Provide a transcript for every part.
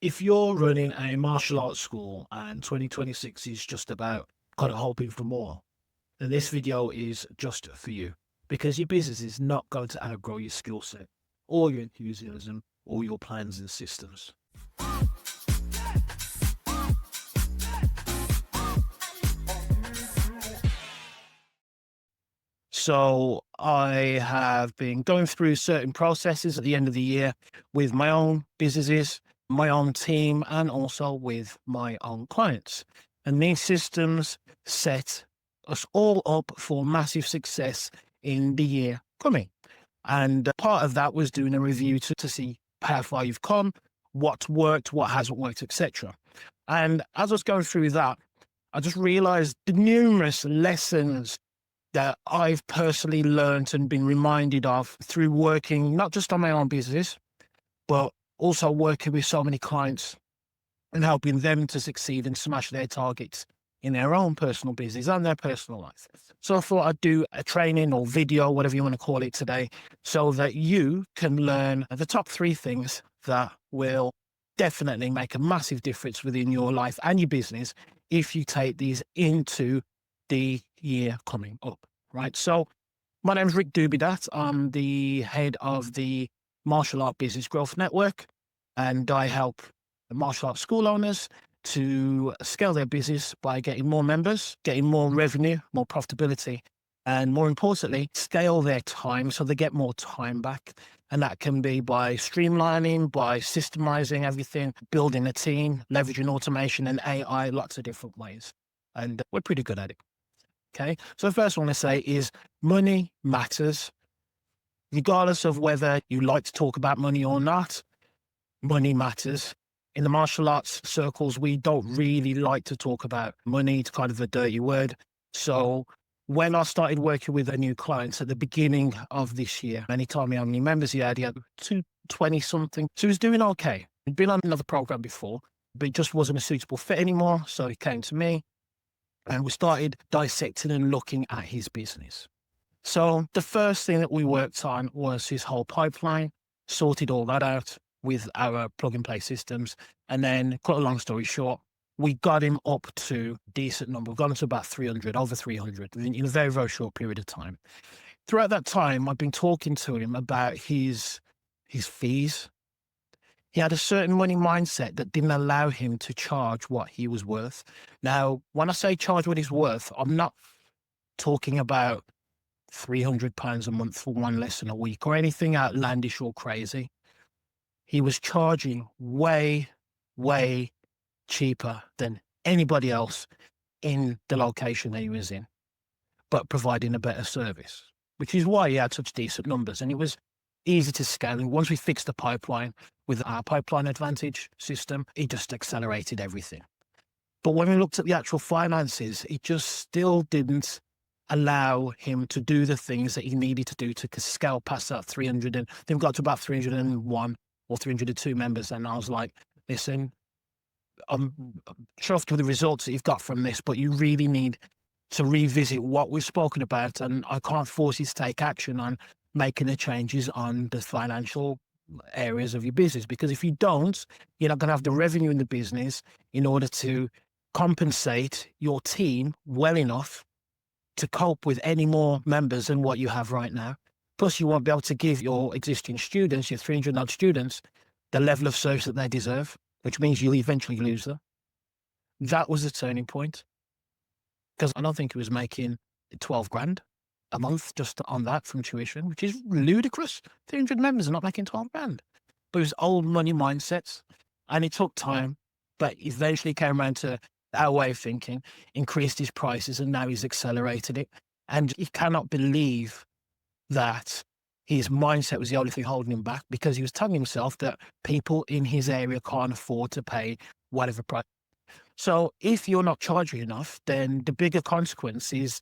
If you're running a martial arts school and 2026 is just about kind of hoping for more, then this video is just for you because your business is not going to outgrow your skill set or your enthusiasm or your plans and systems. So I have been going through certain processes at the end of the year with my own businesses, my own team, and also with my own clients. And these systems set us all up for massive success in the year coming. And part of that was doing a review to see how far you've come, what's worked, what hasn't worked, etc. And as I was going through that, I just realized the numerous lessons that I've personally learned and been reminded of through working not just on my own business, but also working with so many clients and helping them to succeed and smash their targets in their own personal business and their personal life. So I thought I'd do a training or video, whatever you want to call it today, so that you can learn the top 3 things that will definitely make a massive difference within your life and your business if you take these into the year coming up, right? So my name is Rick Dubidat. I'm the head of the Martial Art Business Growth Network, and I help martial arts school owners to scale their business by getting more members, getting more revenue, more profitability, and more importantly, scale their time so they get more time back. And that can be by streamlining, by systemizing everything, building a team, leveraging automation and AI, lots of different ways. And we're pretty good at it. Okay. So the first one I want to say is money matters. Regardless of whether you like to talk about money or not, money matters. In the martial arts circles, we don't really like to talk about money. It's kind of a dirty word. So when I started working with a new client at the beginning of this year, and he told me how many members he had 220 something. So he was doing okay. He'd been on another program before, but it just wasn't a suitable fit anymore. So he came to me and we started dissecting and looking at his business. So the first thing that we worked on was his whole pipeline, sorted all that out with our plug and play systems. And then, cut a long story short, we got him up to a decent number. We got him to about 300, over 300 in a very, very short period of time. Throughout that time, I've been talking to him about his fees. He had a certain money mindset that didn't allow him to charge what he was worth. Now, when I say charge what he's worth, I'm not talking about £300 a month for one lesson a week or anything outlandish or crazy. He was charging way, way cheaper than anybody else in the location that he was in, but providing a better service, which is why he had such decent numbers. And it was easy to scale. And once we fixed the pipeline with our pipeline advantage system, it just accelerated everything. But when we looked at the actual finances, it just still didn't allow him to do the things that he needed to do to scale past that 300. And then we got to about 301 or 302 members. And I was like, listen, I'm chuffed with the results that you've got from this, but you really need to revisit what we've spoken about. And I can't force you to take action on making the changes on the financial areas of your business, because if you don't, you're not going to have the revenue in the business in order to compensate your team well enough to cope with any more members than what you have right now. Plus, you won't be able to give your existing students, your 300 odd students, the level of service that they deserve, which means you'll eventually lose them. That was the turning point, because I don't think he was making 12 grand a month just on that from tuition, which is ludicrous. 300 members are not making 12 grand. But it was old money mindsets, and it took time, but eventually came around to our way of thinking, increased his prices, and now he's accelerated it. And he cannot believe that his mindset was the only thing holding him back, because he was telling himself that people in his area can't afford to pay whatever price. So if you're not charging enough, then the bigger consequence is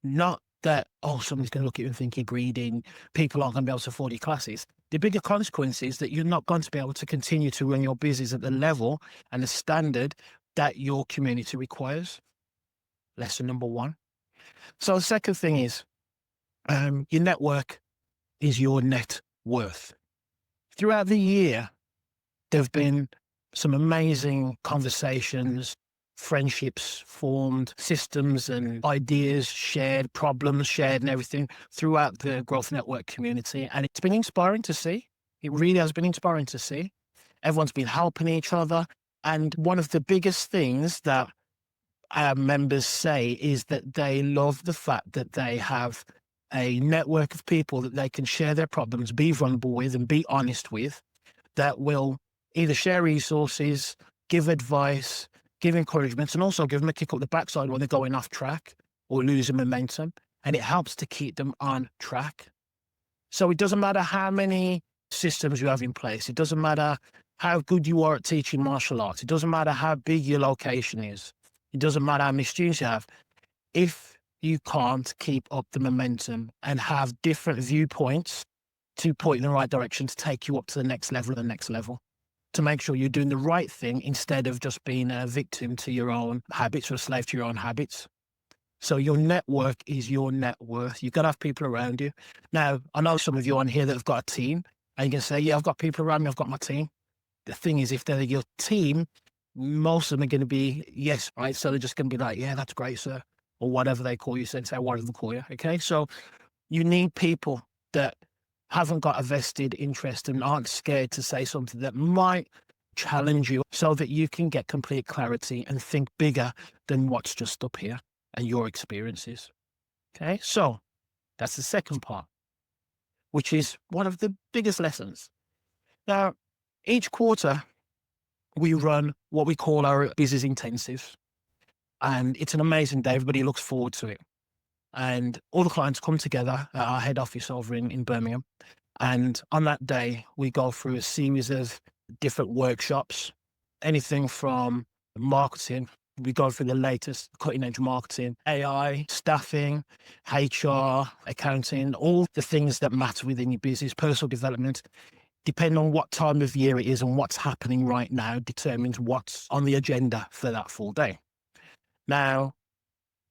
not that, oh, somebody's going to look at you and think you're greedy, people aren't going to be able to afford your classes. The bigger consequence is that you're not going to be able to continue to run your business at the level and the standard that your community requires. Lesson number 1. So the second thing is, your network is your net worth. Throughout the year, there have been some amazing conversations, friendships formed, systems and ideas shared, problems shared, and everything throughout the Growth Network community. And it's been inspiring to see. It really has been inspiring to see. Everyone's been helping each other. And one of the biggest things that our members say is that they love the fact that they have a network of people that they can share their problems, be vulnerable with, and be honest with, that will either share resources, give advice, give encouragement, and also give them a kick up the backside when they're going off track or losing momentum. And it helps to keep them on track. So it doesn't matter how many systems you have in place. It doesn't matter how good you are at teaching martial arts. It doesn't matter how big your location is. It doesn't matter how many students you have. If you can't keep up the momentum and have different viewpoints to point in the right direction to take you up to the next level, to make sure you're doing the right thing instead of just being a victim to your own habits or a slave to your own habits. So your network is your net worth. You've got to have people around you. Now, I know some of you on here that have got a team, and you can say, yeah, I've got people around me, I've got my team. The thing is, if they're your team, most of them are going to be yes, right? So they're just going to be like, yeah, that's great, sir, or whatever they call you, say whatever they call you, okay? So you need people that haven't got a vested interest and aren't scared to say something that might challenge you so that you can get complete clarity and think bigger than what's just up here and your experiences, okay? So that's the second part, which is one of the biggest lessons. Now, each quarter, we run what we call our business intensive. And it's an amazing day. Everybody looks forward to it. And all the clients come together at our head office over in Birmingham. And on that day, we go through a series of different workshops, anything from marketing. We go through the latest cutting edge marketing, AI, staffing, HR, accounting, all the things that matter within your business, personal development. Depending on what time of year it is and what's happening right now determines what's on the agenda for that full day. Now,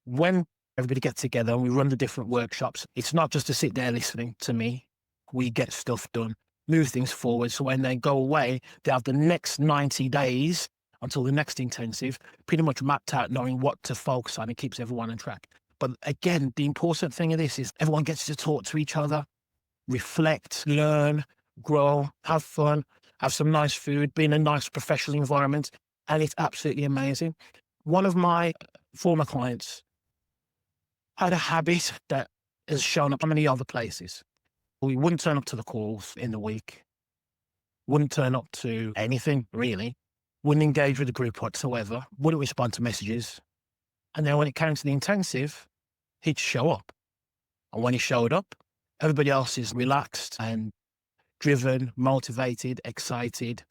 when everybody gets together and we run the different workshops, it's not just to sit there listening to me. We get stuff done, move things forward. So when they go away, they have the next 90 days until the next intensive pretty much mapped out, knowing what to focus on. It keeps everyone on track. But again, the important thing of this is everyone gets to talk to each other, reflect, learn, grow, have fun, have some nice food, be in a nice professional environment. And it's absolutely amazing. One of my former clients had a habit that has shown up in many other places. We wouldn't turn up to the calls in the week, wouldn't turn up to anything really, wouldn't engage with the group whatsoever, wouldn't respond to messages. And then when it came to the intensive, he'd show up. And when he showed up, everybody else is relaxed and driven, motivated, excited.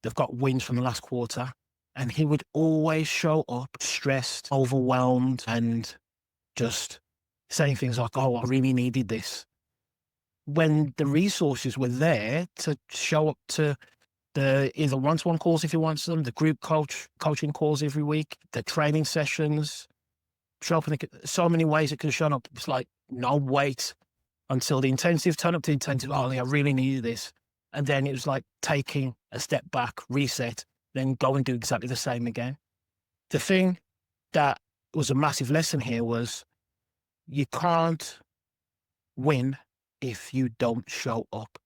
They've got wins from the last quarter. And he would always show up stressed, overwhelmed, and just saying things like, oh, I really needed this. When the resources were there to show up to the either one-to-one calls if he wants them, the group coaching calls every week, the training sessions, show up in so many ways it could have shown up. It's like, no, wait until the intensive, turn up to the intensive. Oh, I really needed this. And then it was like taking a step back, reset, then go and do exactly the same again. The thing that was a massive lesson here was you can't win if you don't show up,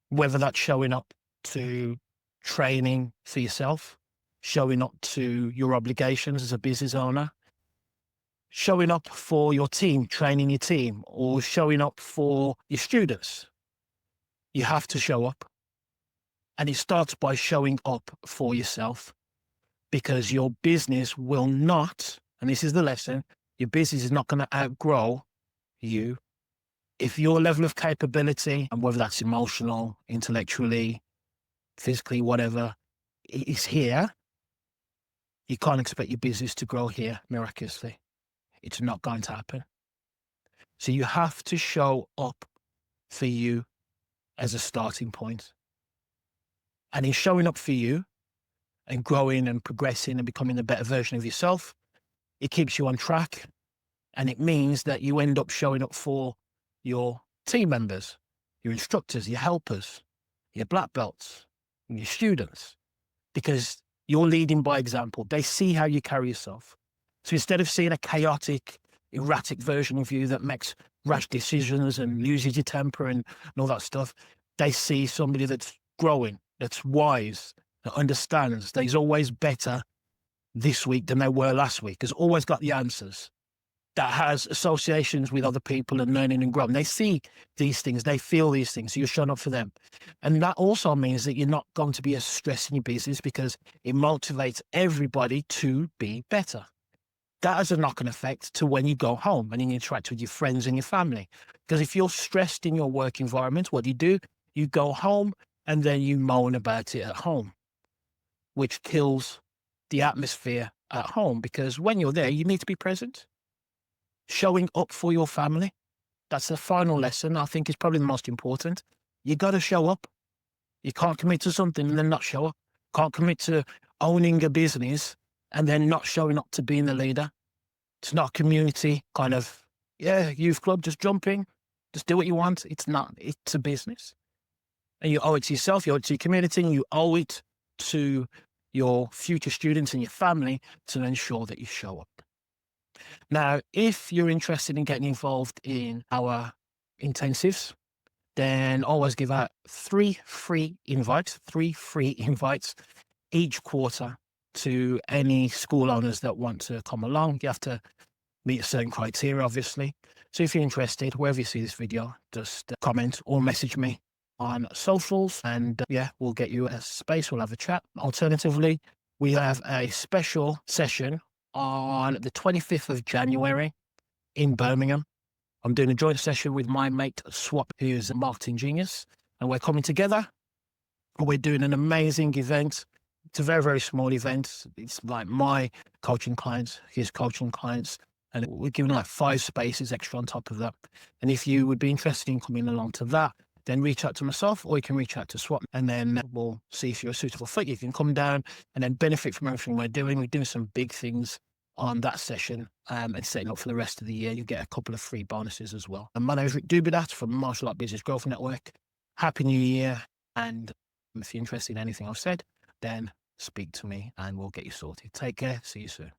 whether that's showing up to training for yourself, showing up to your obligations as a business owner, showing up for your team, training your team, or showing up for your students. You have to show up. And it starts by showing up for yourself, because your business will not, and this is the lesson, your business is not going to outgrow you. If your level of capability, and whether that's emotional, intellectually, physically, whatever, is here, you can't expect your business to grow here miraculously. It's not going to happen. So you have to show up for you as a starting point. And in showing up for you and growing and progressing and becoming a better version of yourself, it keeps you on track. And it means that you end up showing up for your team members, your instructors, your helpers, your black belts, and your students. because you're leading by example. They see how you carry yourself. So instead of seeing a chaotic, erratic version of you that makes rash decisions and loses your temper and all that stuff, they see somebody that's growing, that's wise, that understands that he's always better this week than they were last week, has always got the answers, that has associations with other people and learning and growing. They see these things, they feel these things, so you're showing up for them. And that also means that you're not going to be as stressed in your business because it motivates everybody to be better. That has a knock-on effect to when you go home and you interact with your friends and your family. Because if you're stressed in your work environment, what do? You go home and then you moan about it at home, which kills the atmosphere at home. Because when you're there, you need to be present, showing up for your family. That's the final lesson. I think is probably the most important. You got to show up. You can't commit to something and then not show up. Can't commit to owning a business and then not showing up to being the leader. It's not a community kind of, youth club, just jump in, just do what you want. It's not, it's a business. And you owe it to yourself, you owe it to your community, and you owe it to your future students and your family to ensure that you show up. Now, if you're interested in getting involved in our intensives, then always give out 3 free invites each quarter to any school owners that want to come along. You have to meet a certain criteria, obviously. So if you're interested, wherever you see this video, just comment or message me on socials and we'll get you a space. We'll have a chat. Alternatively, we have a special session on the 25th of January in Birmingham. I'm doing a joint session with my mate Swap, who's a marketing genius, and we're coming together. We're doing an amazing event. It's a very, very small event. It's like my coaching clients, his coaching clients, and we're giving like 5 spaces extra on top of that. And if you would be interested in coming along to that, then reach out to myself or you can reach out to Swap, and then we'll see if you're a suitable fit. You can come down and then benefit from everything we're doing. We're doing some big things on that session and setting up for the rest of the year. You get a couple of free bonuses as well. And my name is Rick Dubidat from Martial Art Business Growth Network. Happy New Year. And if you're interested in anything I've said, then speak to me and we'll get you sorted. Take care. See you soon.